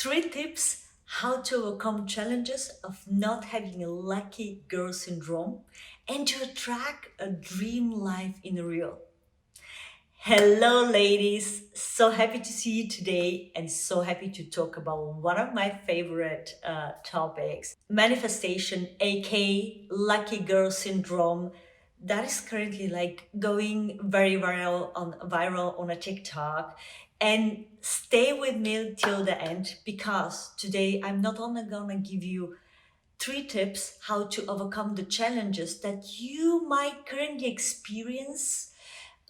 3 tips how to overcome challenges of not having a lucky girl syndrome and to attract a dream life in real. Hello, ladies. So happy to see you today and so happy to talk about one of my favorite topics, manifestation, aka lucky girl syndrome. That is currently like going very viral on a TikTok. And stay with me till the end because today I'm not only gonna give you 3 tips how to overcome the challenges that you might currently experience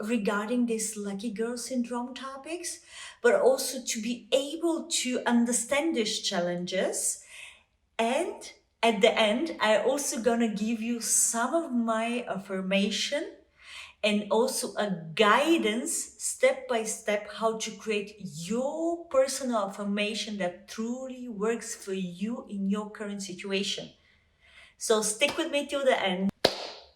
regarding this lucky girl syndrome topics, but also to be able to understand these challenges. And at the end, I also gonna give you some of my affirmation and also a guidance step by step how to create your personal affirmation that truly works for you in your current situation. So stick with me till the end.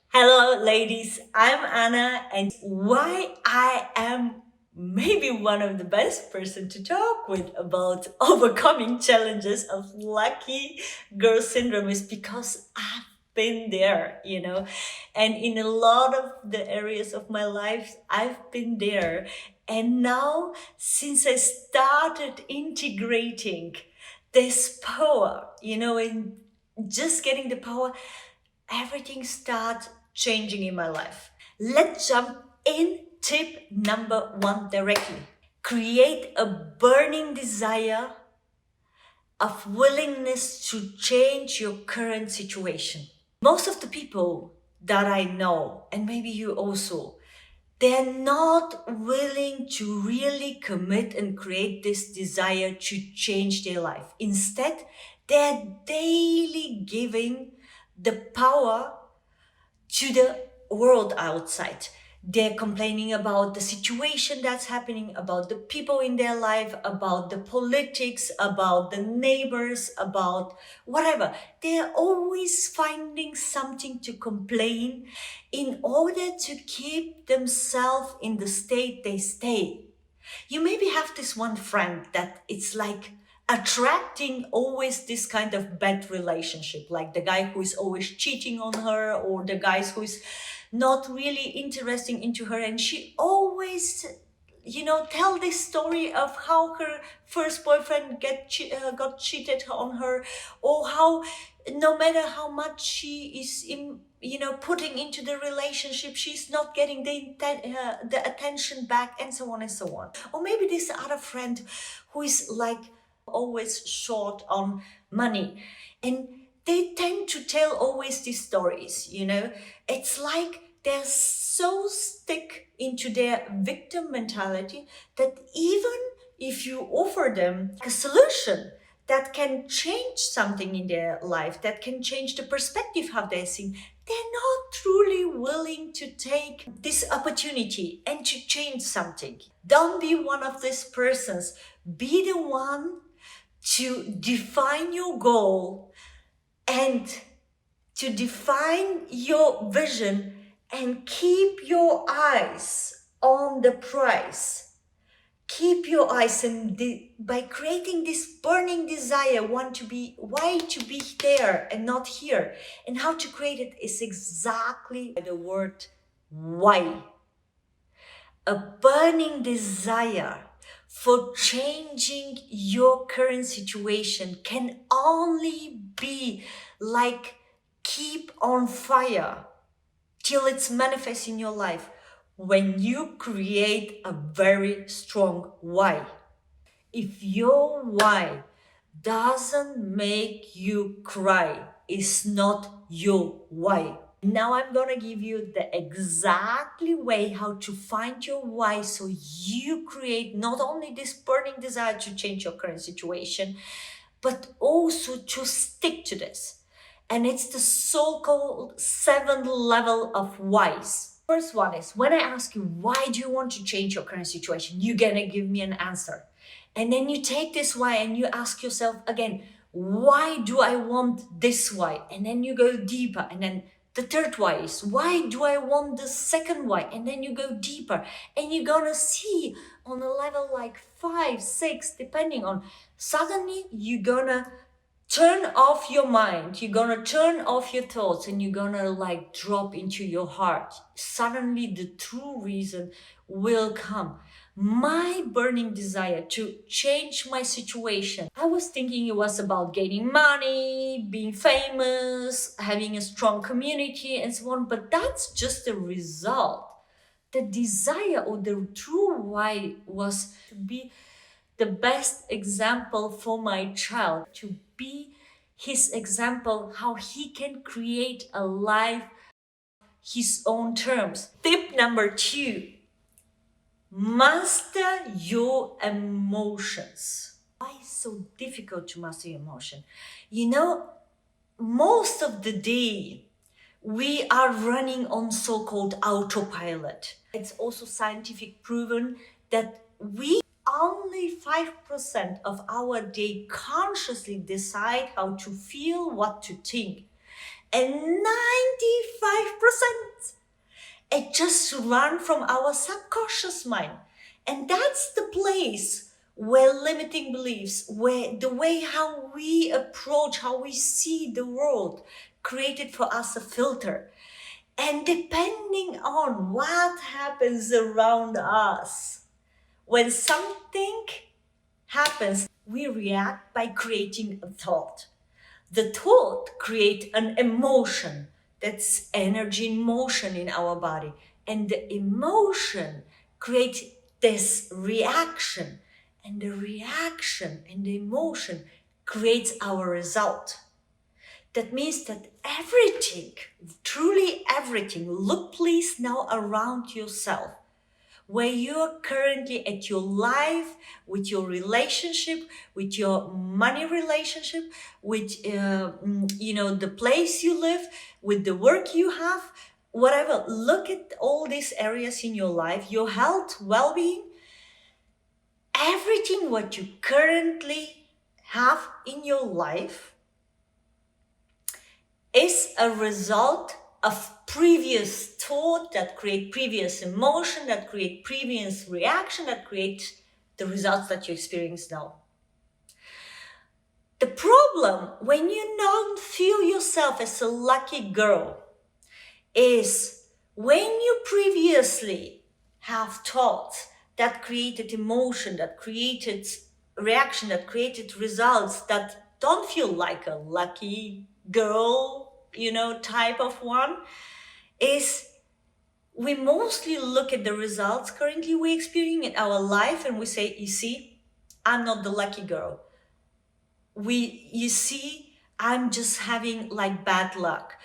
Hello, ladies. I'm Anna, and why I am maybe one of the best person to talk with about overcoming challenges of lucky girl syndrome is because I've been there, and in a lot of the areas of my life, I've been there. And now, since I started integrating this power, and just getting the power, everything starts changing in my life. Let's jump in tip number 1 directly. Create a burning desire of willingness to change your current situation. Most of the people that I know, and maybe you also, they're not willing to really commit and create this desire to change their life. Instead, they're daily giving the power to the world outside. They're complaining about the situation that's happening, about the people in their life, about the politics, about the neighbors, about whatever. They're always finding something to complain in order to keep themselves in the state they stay. You maybe have this one friend that it's like attracting always this kind of bad relationship, like the guy who is always cheating on her, or the guys who is not really interesting into her, and she always tell this story of how her first boyfriend got cheated on her, or how no matter how much she is putting into the relationship, she's not getting the attention back, and so on and so on. Or maybe this other friend who is like always short on money, and they tend to tell always these stories. It's like they're so stick into their victim mentality that even if you offer them a solution that can change something in their life, that can change the perspective how they're seeing, they're not truly willing to take this opportunity and to change something. Don't be one of these persons. Be the one to define your goal and to define your vision and keep your eyes on the prize. Keep your eyes by creating this burning desire, why to be there and not here. And how to create it is exactly the word why. A burning desire for changing your current situation can only be like keep on fire till it's manifest in your life when you create a very strong why. If your why doesn't make you cry, it's not your why. Now I'm gonna give you the exactly way how to find your why, so you create not only this burning desire to change your current situation, but also to stick to this. And it's the so-called 7 level of whys. First one is, when I ask you, why do you want to change your current situation? You're gonna give me an answer. And then you take this why and you ask yourself again, why do I want this why? And then you go deeper, and then The third why is, why do I want the second why? And then you go deeper and you're gonna see on a level like 5, 6, depending on, suddenly you're gonna turn off your mind, you're gonna turn off your thoughts, and you're gonna like drop into your heart. Suddenly the true reason will come. My burning desire to change my situation. I was thinking it was about gaining money, being famous, having a strong community, and so on, but that's just a result. The desire or the true why was to be the best example for my child, to be his example, how he can create a life his own terms. Tip number 2, master your emotions. Why is it so difficult to master your emotion? You know, most of the day we are running on so-called autopilot. It's also scientific proven that we only 5% of our day consciously decide how to feel, what to think. And 95% it just run from our subconscious mind. And that's the place where limiting beliefs, where the way how we approach, how we see the world, created for us a filter. And depending on what happens around us, when something happens, we react by creating a thought. The thought creates an emotion. That's energy in motion in our body. And the emotion creates this reaction. And the reaction and the emotion creates our result. That means that everything, truly everything, look please now around yourself, where you're currently at your life, with your relationship, with your money relationship, with the place you live, with the work you have, whatever. Look at all these areas in your life, your health, well-being, everything what you currently have in your life is a result of previous thought that create previous emotion, that create previous reaction, that create the results that you experience now. The problem when you don't feel yourself as a lucky girl is when you previously have thoughts that created emotion, that created reaction, that created results that don't feel like a lucky girl, type of one, is we mostly look at the results currently we experience in our life and we say, you see, I'm not the lucky girl. You see, I'm just having like bad luck.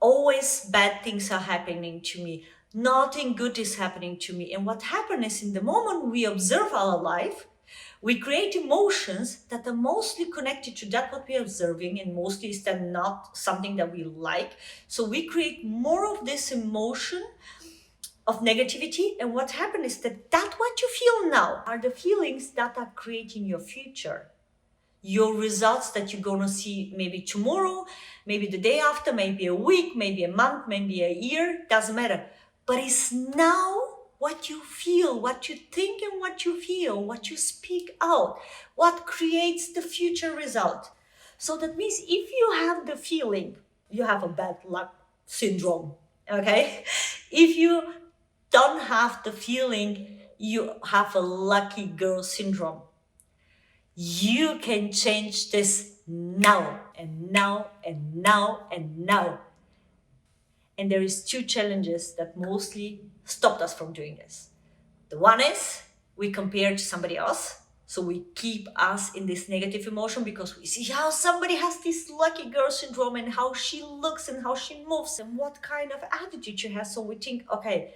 Always bad things are happening to me. Nothing good is happening to me. And what happens is in the moment we observe our life, we create emotions that are mostly connected to that what we are observing, and mostly is that not something that we like. So we create more of this emotion of negativity, and what happens is that what you feel now are the feelings that are creating your future, your results that you're gonna see maybe tomorrow, maybe the day after, maybe a week, maybe a month, maybe a year, doesn't matter. But it's now what you feel, what you think, and what you feel, what you speak out, what creates the future result. So that means if you have the feeling, you have a bad luck syndrome, okay? If you don't have the feeling, you have a lucky girl syndrome. You can change this now and now and now and now. And there is 2 challenges that mostly stopped us from doing this. The one is we compare to somebody else. So we keep us in this negative emotion because we see how somebody has this lucky girl syndrome and how she looks and how she moves and what kind of attitude she has. So we think, okay,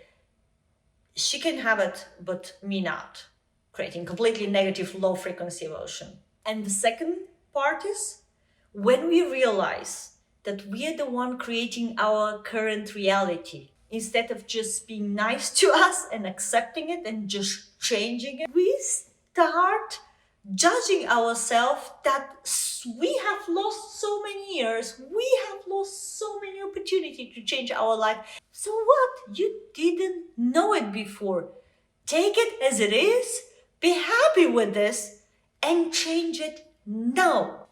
she can have it, but me not. Creating completely negative, low frequency emotion. And the second part is when we realize that we are the one creating our current reality, instead of just being nice to us and accepting it and just changing it, we start judging ourselves that we have lost so many years, we have lost so many opportunities to change our life. So what? You didn't know it before. Take it as it is, be happy with this, and change it now.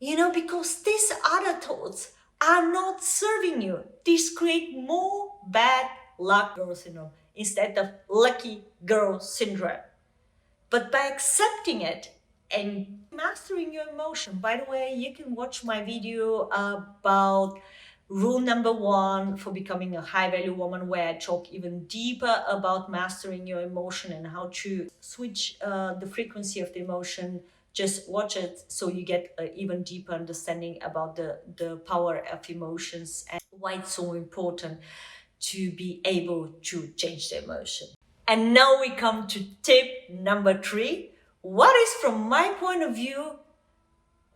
Because these other thoughts are not serving you. These create more bad luck girl syndrome instead of lucky girl syndrome. But by accepting it and mastering your emotion, by the way, you can watch my video about rule number 1 for becoming a high value woman, where I talk even deeper about mastering your emotion and how to switch the frequency of the emotion. Just watch it so you get an even deeper understanding about the power of emotions and why it's so important to be able to change the emotion. And now we come to tip number 3. What is, from my point of view,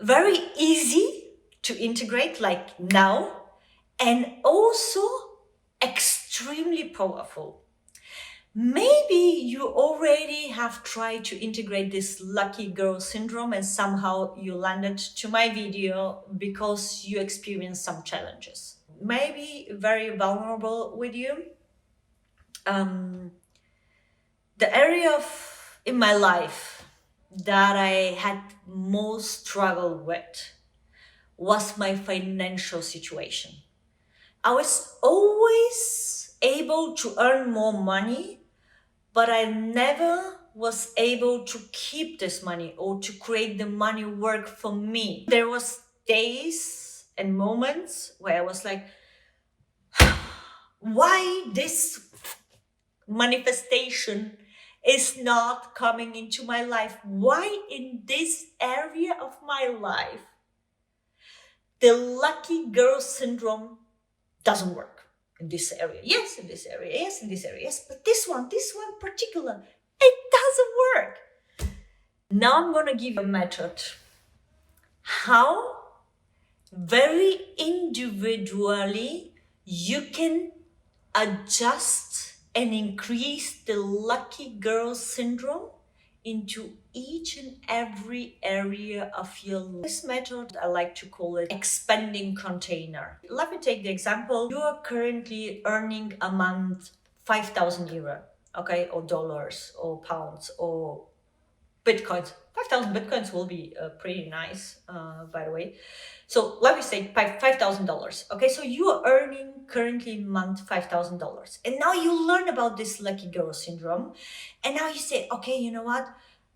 very easy to integrate, like now, and also extremely powerful. Maybe you already have tried to integrate this lucky girl syndrome and somehow you landed to my video because you experienced some challenges. Maybe very vulnerable with you. The area in my life that I had most struggle with was my financial situation. I was always able to earn more money, but I never was able to keep this money or to create the money work for me. There was days and moments where I was like, why this manifestation is not coming into my life? Why in this area of my life the lucky girl syndrome doesn't work? In this area, yes, in this area, yes, in this area, yes, but this one particular, it doesn't work. Now I'm gonna give you a method how very individually you can adjust and increase the lucky girl syndrome into each and every area of your life. This method, I like to call it expanding container. Let me take the example. You are currently earning a month 5,000 euro, okay, or dollars, or pounds, or Bitcoins. 5,000 Bitcoins will be pretty nice, by the way. So let me say $5,000. Okay, so you are earning currently month $5,000. And now you learn about this lucky girl syndrome. And now you say, okay, you know what?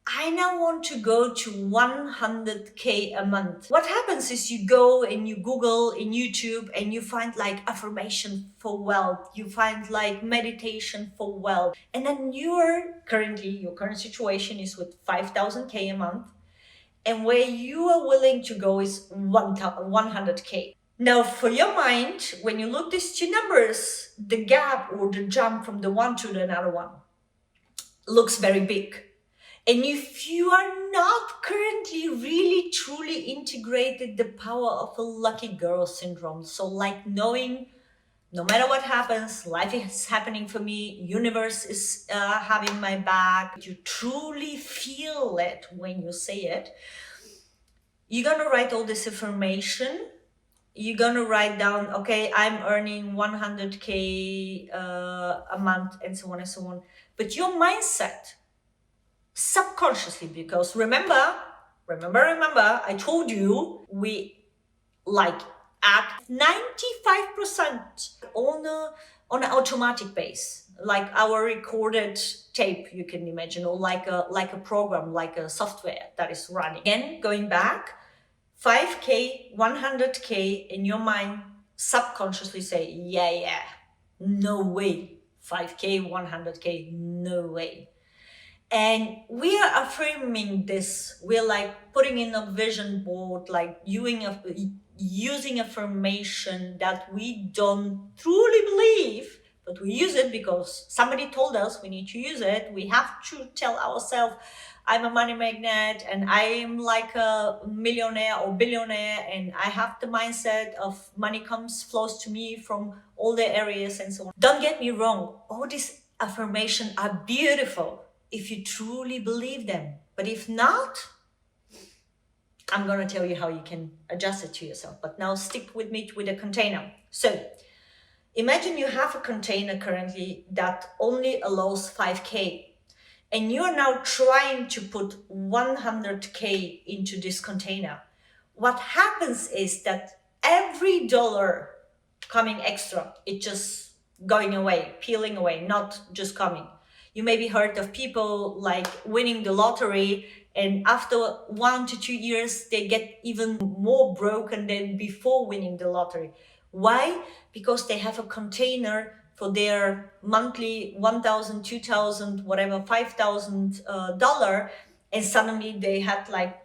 I now want to go to 100K a month. What happens is you go and you Google in YouTube and you find like affirmation for wealth. You find like meditation for wealth. And then your current situation is with 5,000K a month. And where you are willing to go is 100K. Now, for your mind, when you look these two numbers, the gap or the jump from the one to the another one looks very big. And if you are not currently really truly integrated the power of a lucky girl syndrome, so like knowing no matter what happens, life is happening for me, universe is having my back, you truly feel it when you say it, you're gonna write all this information. You're gonna write down, okay, I'm earning 100K a month, and so on and so on. But your mindset, subconsciously, because remember, I told you we like act 95% on an automatic base, like our recorded tape, you can imagine, or like a program, like a software that is running. Again, going back, 5K, 100K in your mind subconsciously say, yeah, no way. 5K, 100K, no way. And we are affirming this. We're like putting in a vision board, like using affirmation that we don't truly believe, but we use it because somebody told us we need to use it. We have to tell ourselves, I'm a money magnet and I am like a millionaire or billionaire, and I have the mindset of money flows to me from all the areas and so on. Don't get me wrong, all these affirmations are beautiful if you truly believe them. But if not, I'm gonna tell you how you can adjust it to yourself. But now stick with me with a container. So imagine you have a container currently that only allows 5K, and you are now trying to put 100K into this container. What happens is that every dollar coming extra, it just going away, peeling away, not just coming. You maybe heard of people like winning the lottery, and after 1 to 2 years, they get even more broken than before winning the lottery. Why? Because they have a container for their monthly 1,000, 2,000, whatever, $5,000, and suddenly they had like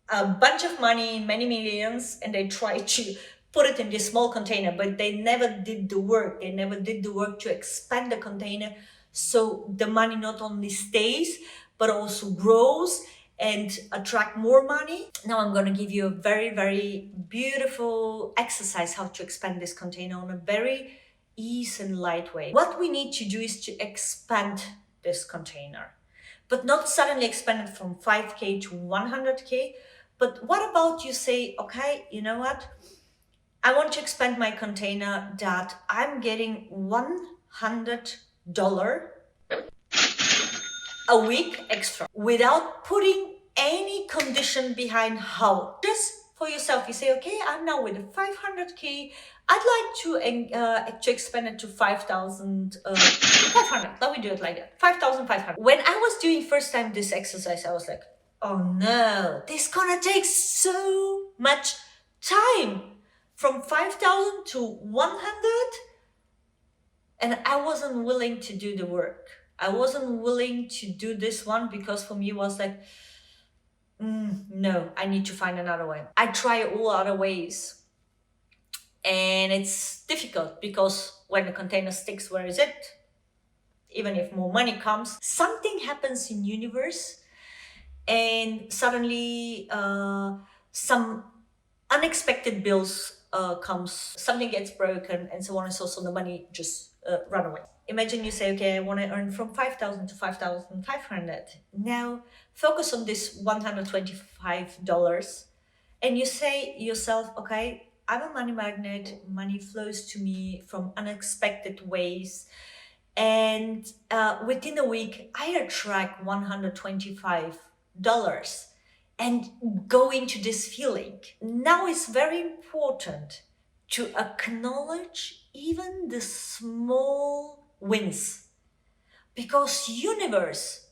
a bunch of money, many millions, and they try to put it in this small container, but they never did the work. They never did the work to expand the container, so the money not only stays but also grows and attract more money. Now I'm going to give you a very, very beautiful exercise how to expand this container on a very easy and light way. What we need to do is to expand this container, but not suddenly expand it from 5K to 100K. But what about you say, okay, you know what? I want to expand my container that I'm getting $100 a week extra without putting any condition behind how. Just for yourself, you say, okay, I'm now with a 500K. I'd like to expand it to 5,500. Let me do it like that. 5,500. When I was doing first time this exercise, I was like, oh no, this gonna take so much time from 5,000 to 100. And I wasn't willing to do the work. I wasn't willing to do this one because for me it was like, no, I need to find another way. I try all other ways. And it's difficult because when the container sticks, where is it? Even if more money comes, something happens in universe, and suddenly some unexpected bills comes, something gets broken, and so on and so on. So the money just run away. Imagine you say, okay, I want to earn from 5,000 to 5,500. Now focus on this $125, and you say yourself, okay, I'm a money magnet. Money flows to me from unexpected ways. And within a week, I attract $125 and go into this feeling. Now it's very important to acknowledge even the small wins, because universe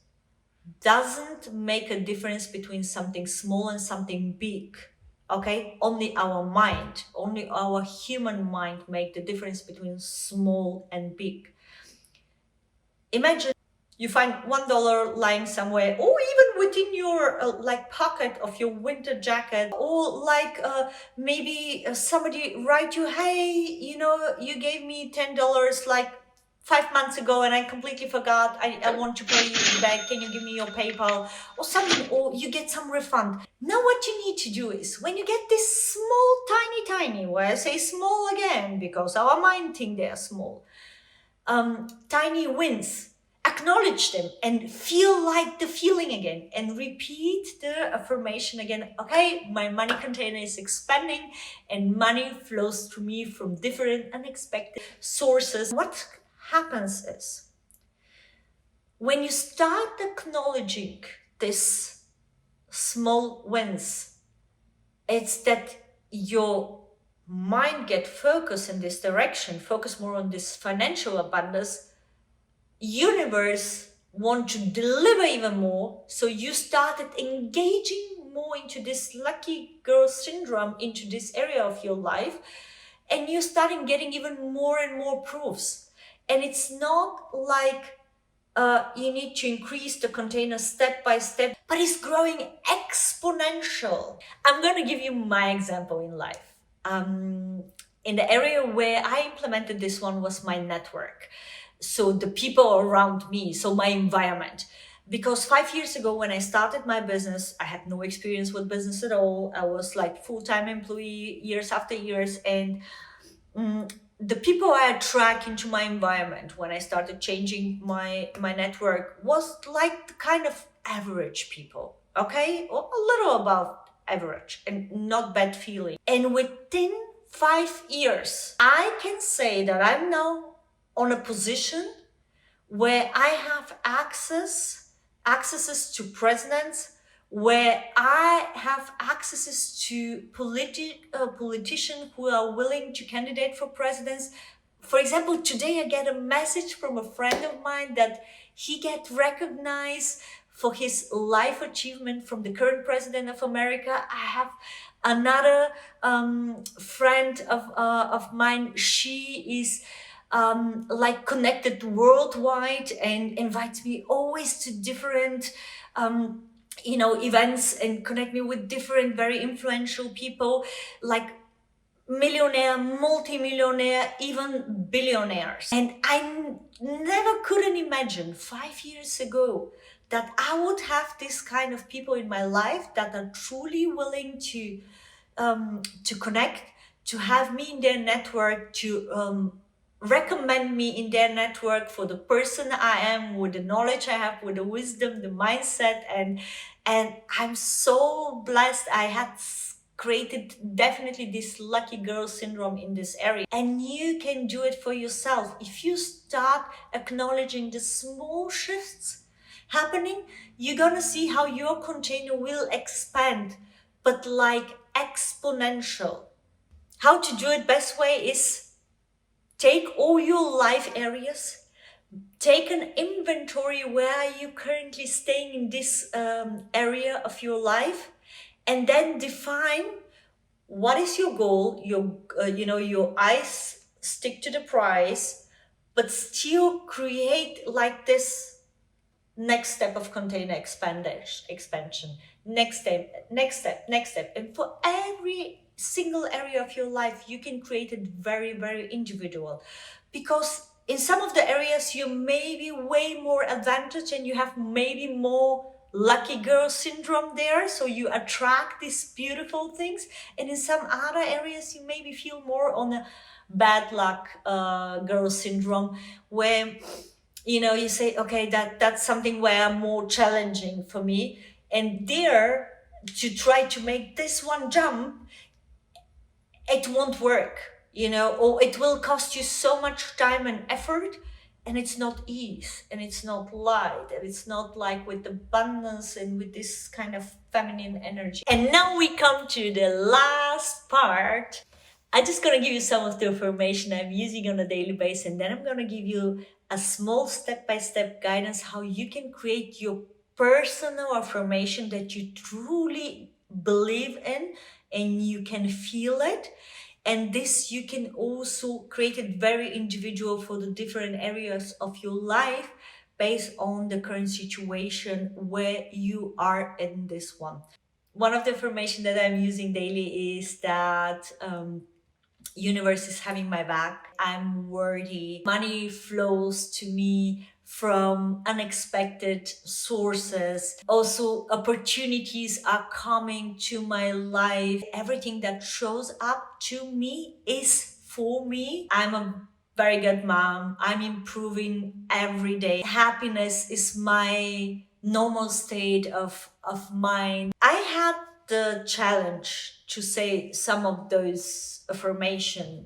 doesn't make a difference between something small and something big. Okay, only our mind, only our human mind make the difference between small and big. Imagine you find $1 lying somewhere, or even within your like pocket of your winter jacket, or like maybe somebody write you, hey, you know, you gave me $10 like 5 months ago and I completely forgot. I want to pay you back. Can you give me your PayPal or something? Or you get some refund. Now what you need to do is, when you get this small, tiny, where I say small again because our mind think they are small, tiny wins, acknowledge them and feel like the feeling again, and repeat the affirmation again. Okay, my money container is expanding and money flows to me from different unexpected sources. What happens is, when you start acknowledging this small wins, it's that your mind get focused in this direction, focus more on this financial abundance. Universe want to deliver even more, so you started engaging more into this lucky girl syndrome, into this area of your life, and you're starting getting even more and more proofs. And it's not like you need to increase the container step by step, but it's growing exponential. I'm going to give you my example in life. In the area where I implemented this one was my network. So the people around me, so my environment. Because 5 years ago when I started my business, I had no experience with business at all. I was like full-time employee years after years. And the people I attract into my environment when I started changing my network was like the kind of average people, okay? Or a little above average and not bad feeling. And within 5 years, I can say that I'm now on a position where I have accesses to presidents, where I have accesses to politicians who are willing to candidate for presidents. For example, today I get a message from a friend of mine that he get recognized for his life achievement from the current president of America. I have another friend of mine. She is like connected worldwide and invites me always to different events and connect me with different very influential people, like millionaire, multi-millionaire, even billionaires. And never couldn't imagine 5 years ago that I would have this kind of people in my life that are truly willing to connect, to have me in their network, to recommend me in their network for the person I am, with the knowledge I have, with the wisdom, the mindset, and I'm so blessed. I had created definitely this lucky girl syndrome in this area, and you can do it for yourself if you start acknowledging the small shifts happening. You're gonna see how your container will expand, but like exponential. How to do it best way is take all your life areas, take an inventory where are you currently staying in this area of your life, and then define what is your goal. Your eyes stick to the prize, but still create like this next step of container expansion, next step. And for every single area of your life, you can create it very, very individual, because in some of the areas you may be way more advantage and you have maybe more lucky girl syndrome there, so you attract these beautiful things. And in some other areas you maybe feel more on a bad luck girl syndrome, where you say, okay, that's something where more challenging for me, and there to try to make this one jump, it won't work, or it will cost you so much time and effort, and it's not ease, and it's not light, and it's not like with abundance and with this kind of feminine energy. And now we come to the last part. I'm just gonna give you some of the information I'm using on a daily basis, and then I'm gonna give you a small step-by-step guidance how you can create your personal affirmation that you truly believe in and you can feel it. And this you can also create it very individual for the different areas of your life based on the current situation where you are in this one. One of the information that I'm using daily is that universe is having my back. I'm worthy. Money flows to me from unexpected sources. Also, opportunities are coming to my life. Everything that shows up to me is for me. I'm a very good mom. I'm improving every day. Happiness is my normal state of mind. I had the challenge to say some of those affirmation,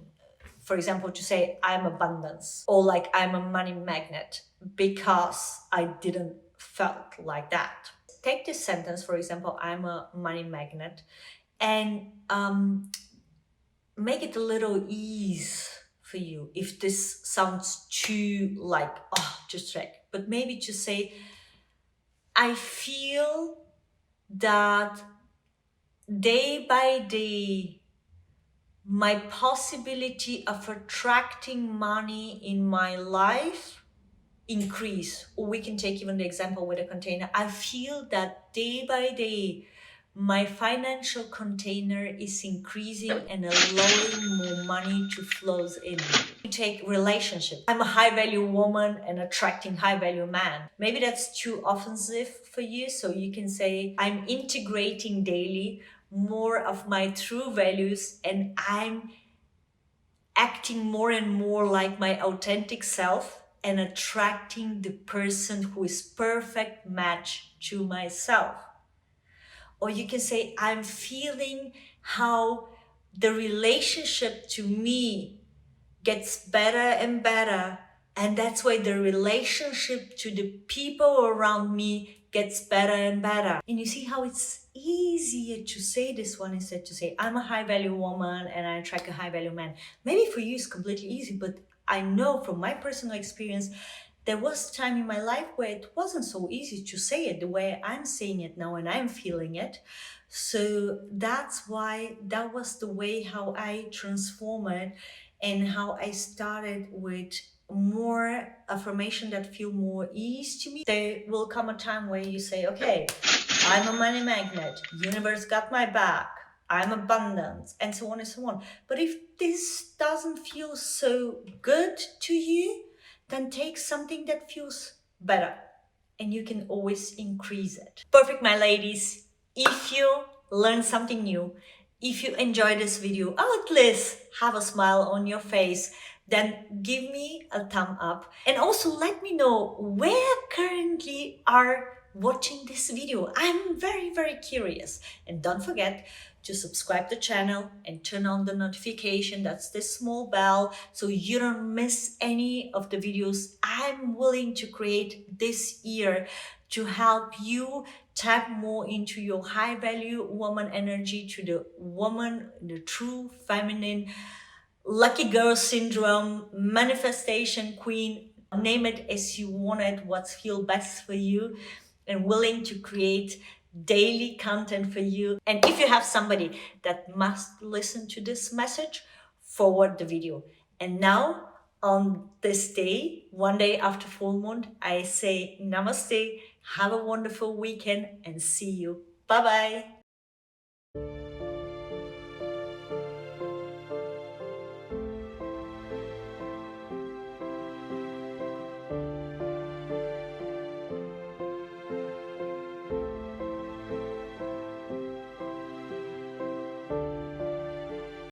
for example, to say I'm abundance or like I'm a money magnet, because I didn't felt like that. Take this sentence, for example, I'm a money magnet, and make it a little ease for you if this sounds too like just right, but maybe to say I feel that day by day my possibility of attracting money in my life increase. Or we can take even the example with a container. I feel that day by day my financial container is increasing and allowing more money to flows in. You take relationship. I'm a high value woman and attracting high value man. Maybe that's too offensive for you, so you can say I'm integrating daily more of my true values, and I'm acting more and more like my authentic self and attracting the person who is perfect match to myself. Or you can say, I'm feeling how the relationship to me gets better and better. And that's why the relationship to the people around me gets better and better. And you see how it's easier to say this one instead to say, I'm a high value woman and I attract a high value man. Maybe for you it's completely easy, but I know from my personal experience, there was a time in my life where it wasn't so easy to say it the way I'm saying it now and I'm feeling it. So that's why that was the way how I transform it and how I started with more affirmation that feel more ease to me. There will come a time where you say, okay, I'm a money magnet, universe got my back, I'm abundant, and so on and so on. But if this doesn't feel so good to you, then take something that feels better and you can always increase it. Perfect, my ladies. If you learned something new, if you enjoyed this video, or at least have a smile on your face, then give me a thumb up. And also let me know where currently are watching this video. I'm very, very curious. And don't forget to subscribe to the channel and turn on the notification. That's this small bell so you don't miss any of the videos I'm willing to create this year to help you tap more into your high value woman energy, to the woman, the true feminine, lucky girl syndrome, manifestation queen, name it as you want it, what feels best for you, and willing to create daily content for you. And if you have somebody that must listen to this message, forward the video. And now, on this day, one day after full moon, I say namaste, have a wonderful weekend, and see you. Bye bye.